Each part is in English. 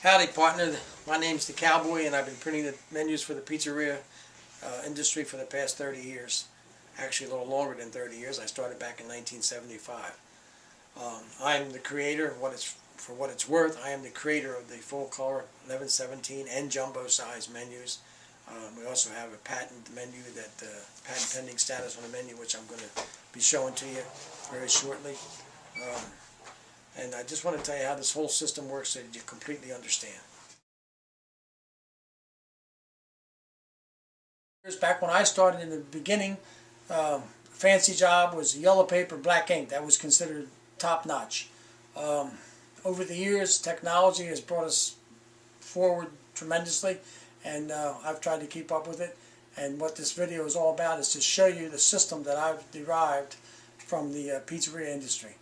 Howdy partner, my name's the Cowboy and I've been printing the menus for the pizzeria industry for the past 30 years. Actually a little longer than 30 years. I started back in 1975. I'm the creator, for what it's worth, I am the creator of the full color 11/17 and jumbo size menus. We also have a patent menu, patent pending status on the menu, which I'm going to be showing to you very shortly. And I just want to tell you how this whole system works so that you completely understand. Back when I started in the beginning, fancy job was yellow paper, black ink. That was considered top-notch. Over the years, technology has brought us forward tremendously, and I've tried to keep up with it. And what this video is all about is to show you the system that I've derived from the pizzeria industry.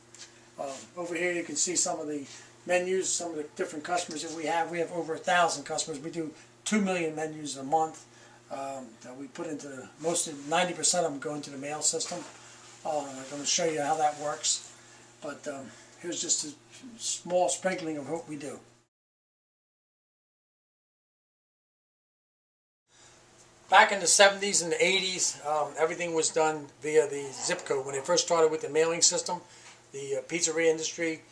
Over here you can see some of the menus, some of the different customers that we have. We have over 1,000 customers. We do 2 million menus a month that we put into, 90% of them go into the mail system. I'm going to show you how that works. But here's just a small sprinkling of what we do. Back in the 70s and the 80s, everything was done via the zip code. When they first started with the mailing system, the pizzeria industry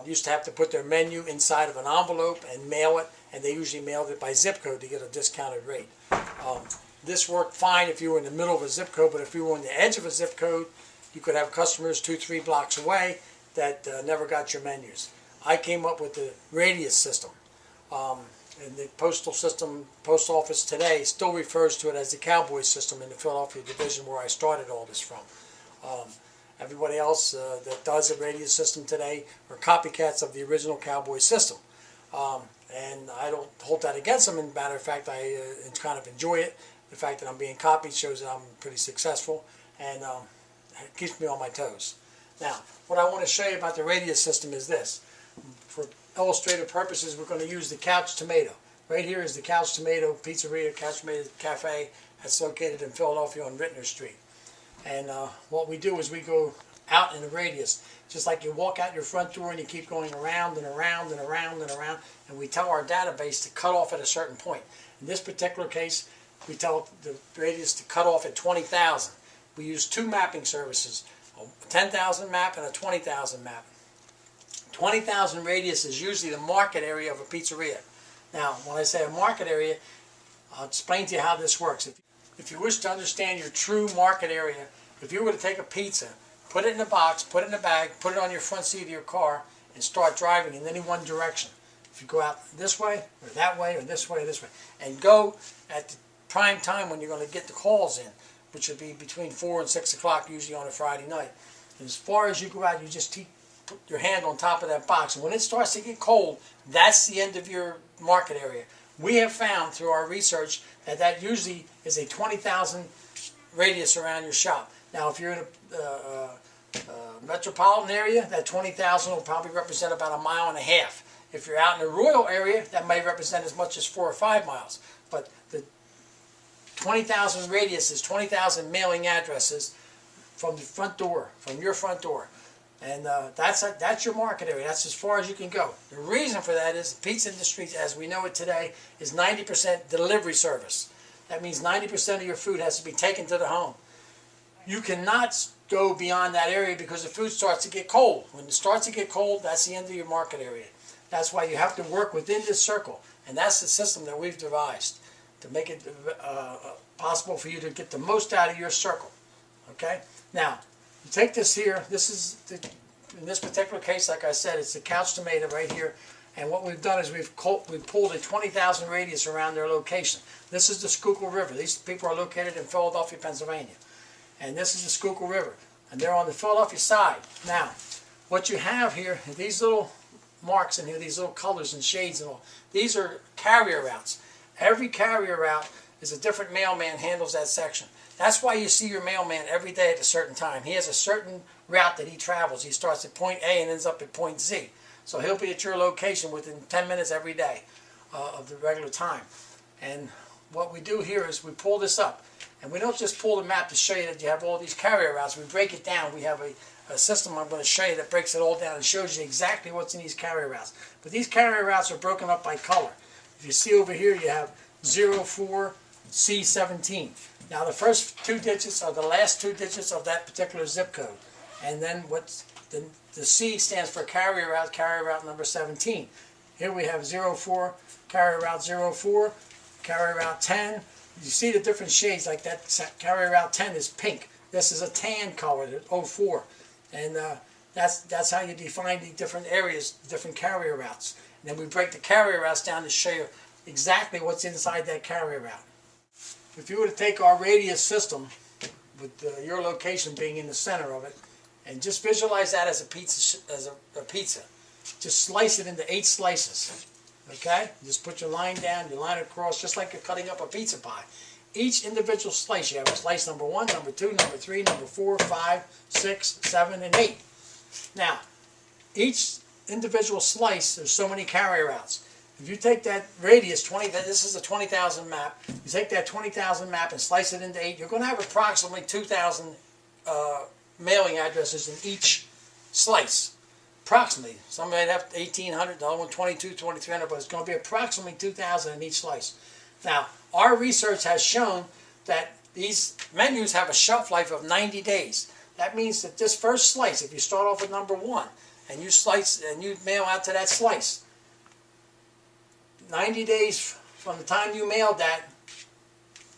used to have to put their menu inside of an envelope and mail it, and they usually mailed it by zip code to get a discounted rate. This worked fine if you were in the middle of a zip code, but if you were on the edge of a zip code, you could have customers 2-3 blocks away that never got your menus. I came up with the radius system. And the postal system, post office today still refers to it as the Cowboy system in the Philadelphia division where I started all this from. Everybody else that does a radius system today are copycats of the original Cowboy system. And I don't hold that against them. As a matter of fact, I kind of enjoy it. The fact that I'm being copied shows that I'm pretty successful, and it keeps me on my toes. Now, what I want to show you about the radius system is this. For illustrative purposes, we're going to use the Couch Tomato. Right here is the Couch Tomato Pizzeria, Couch Tomato Cafe. That's located in Philadelphia on Rittner Street. And what we do is we go out in a radius, just like you walk out your front door and you keep going around and around and around and around, and we tell our database to cut off at a certain point. In this particular case, we tell the radius to cut off at 20,000. We use two mapping services, a 10,000 map and a 20,000 map. 20,000 radius is usually the market area of a pizzeria. Now, when I say a market area, I'll explain to you how this works. If you wish to understand your true market area, if you were to take a pizza, put it in a box, put it in a bag, put it on your front seat of your car, and start driving in any one direction. If you go out this way, or this way, or this way, and go at the prime time when you're going to get the calls in, which would be between 4 and 6 o'clock, usually on a Friday night. And as far as you go out, you just put your hand on top of that box, and when it starts to get cold, that's the end of your market area. We have found through our research that usually is a 20,000 radius around your shop. Now, if you're in a metropolitan area, that 20,000 will probably represent about 1.5 miles. If you're out in a rural area, that may represent as much as 4 or 5 miles. But the 20,000 radius is 20,000 mailing addresses from the front door, from your front door. And that's your market area. That's as far as you can go. The reason for that is the pizza industry, as we know it today, is 90% delivery service. That means 90% of your food has to be taken to the home. You cannot go beyond that area because the food starts to get cold. When it starts to get cold, that's the end of your market area. That's why you have to work within this circle. And that's the system that we've devised to make it possible for you to get the most out of your circle. Okay? Now, you take this here, in this particular case, like I said, it's the Couch Tomato right here, and what we've done is we've pulled a 20,000 radius around their location. This is the Schuylkill River. These people are located in Philadelphia, Pennsylvania, and this is the Schuylkill River, and they're on the Philadelphia side. Now, what you have here, these little marks in here, these little colors and shades and all, these are carrier routes. Every carrier route is a different mailman handles that section. That's why you see your mailman every day at a certain time. He has a certain route that he travels. He starts at point A and ends up at point Z. So he'll be at your location within 10 minutes every day of the regular time. And what we do here is we pull this up. And we don't just pull the map to show you that you have all these carrier routes. We break it down. We have a system I'm going to show you that breaks it all down and shows you exactly what's in these carrier routes. But these carrier routes are broken up by color. If you see over here, you have 04C17. Now the first two digits are the last two digits of that particular zip code. And then the C stands for carrier route number 17. Here we have 04, carrier route 04, carrier route 10. You see the different shades, like that carrier route 10 is pink. This is a tan color, 04. And that's how you define the different areas, different carrier routes. And then we break the carrier routes down to show you exactly what's inside that carrier route. If you were to take our radius system, with your location being in the center of it, and just visualize that as a pizza, just slice it into 8 slices. Okay? Just put your line down, you line it across, just like you're cutting up a pizza pie. Each individual slice, you have a slice number 1, number 2, number 3, number 4, 5, 6, 7, and 8. Now, each individual slice, there's so many carrier routes. If you take that radius, this is a 20,000 map, you take that 20,000 map and slice it into 8, you're going to have approximately 2,000 mailing addresses in each slice. Approximately. Some might have 1,800, the other one 2,200, 2,300, but it's going to be approximately 2,000 in each slice. Now, our research has shown that these menus have a shelf life of 90 days. That means that this first slice, if you start off with number 1, and you slice and you mail out to that slice, 90 days from the time you mailed that,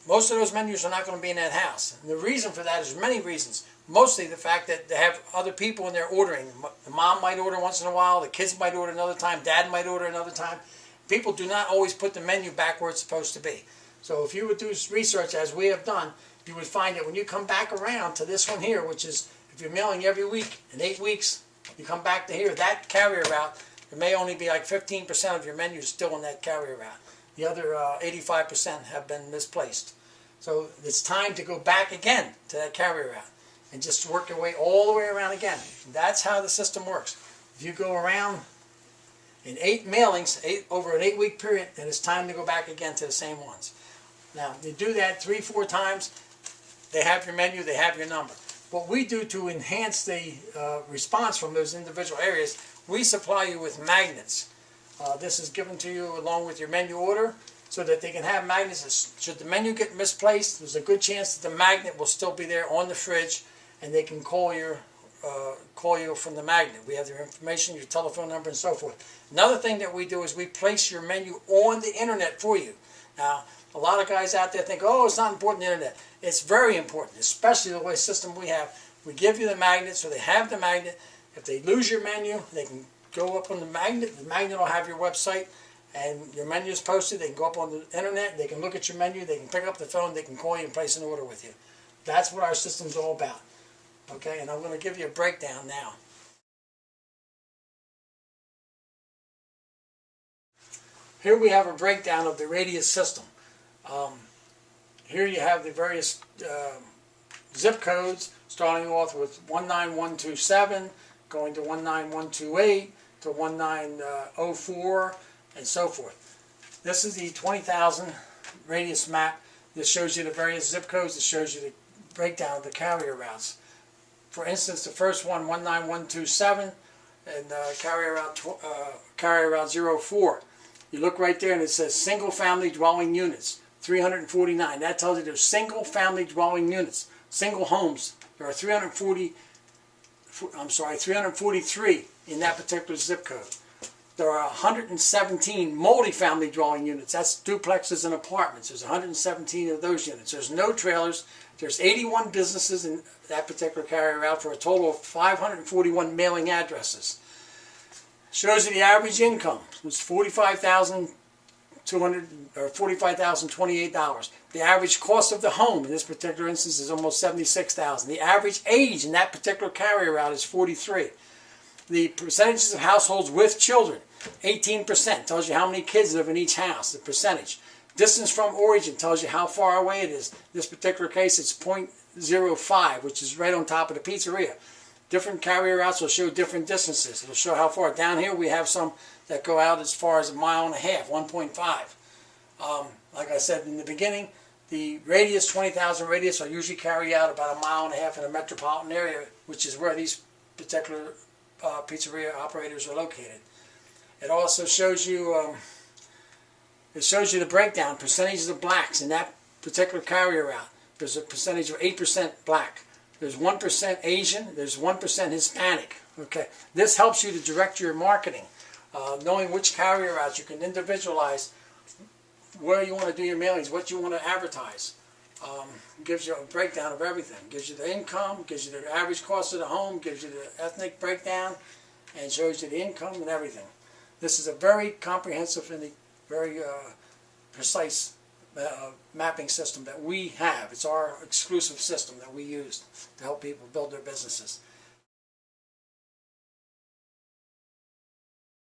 most of those menus are not going to be in that house. And the reason for that is many reasons. Mostly the fact that they have other people in there ordering. The mom might order once in a while, the kids might order another time, dad might order another time. People do not always put the menu back where it's supposed to be. So if you would do research as we have done, you would find that when you come back around to this one here, which is if you're mailing every week, in 8 weeks, you come back to here, that carrier route, there may only be like 15% of your menus still in that carrier route. The other 85% have been misplaced. So it's time to go back again to that carrier route and just work your way all the way around again. That's how the system works. If you go around in 8 mailings, over an 8-week period, then it's time to go back again to the same ones. Now, you do that 3-4 times, they have your menu, they have your number. What we do to enhance the response from those individual areas, we supply you with magnets. This is given to you along with your menu order so that they can have magnets. Should the menu get misplaced, there's a good chance that the magnet will still be there on the fridge and they can call you from the magnet. We have your information, your telephone number, and so forth. Another thing that we do is we place your menu on the internet for you. Now, a lot of guys out there think, oh, it's not important, the internet. It's very important, especially the way system we have. We give you the magnet, so they have the magnet. If they lose your menu, they can go up on the magnet. The magnet will have your website, and your menu is posted. They can go up on the internet. They can look at your menu. They can pick up the phone. They can call you and place an order with you. That's what our system's all about. Okay, and I'm going to give you a breakdown now. Here we have a breakdown of the radius system. Here you have the various zip codes, starting off with 19127, going to 19128, to 1904, and so forth. This is the 20,000 radius map. This shows you the various zip codes. It shows you the breakdown of the carrier routes. For instance, the first one, 19127, and carrier route 04. You look right there and it says single family dwelling units, 349. That tells you there's single family dwelling units, single homes. There are 343 in that particular zip code. There are 117 multi-family dwelling units. That's duplexes and apartments. There's 117 of those units. There's no trailers. There's 81 businesses in that particular carrier route for a total of 541 mailing addresses. Shows you the average income. It's $45,28. The average cost of the home in this particular instance is almost $76,000. The average age in that particular carrier route is 43. The percentages of households with children, 18%, tells you how many kids live in each house, the percentage. Distance from origin tells you how far away it is. In this particular case, it's 0.05, which is right on top of the pizzeria. Different carrier routes will show different distances. It'll show how far. Down here we have some that go out as far as 1.5 miles, 1.5. Like I said in the beginning, The radius, 20,000 radius, will usually carry out about 1.5 miles in a metropolitan area, which is where these particular pizzeria operators are located. It also shows you the breakdown, percentages of blacks in that particular carrier route. There's a percentage of 8% black. There's 1% Asian. There's 1% Hispanic. Okay, this helps you to direct your marketing, knowing which carrier routes you can individualize where you want to do your mailings, what you want to advertise. Gives you a breakdown of everything. Gives you the income, gives you the average cost of the home, gives you the ethnic breakdown, and shows you the income and everything. This is a very comprehensive and very precise mapping system that we have. It's our exclusive system that we use to help people build their businesses.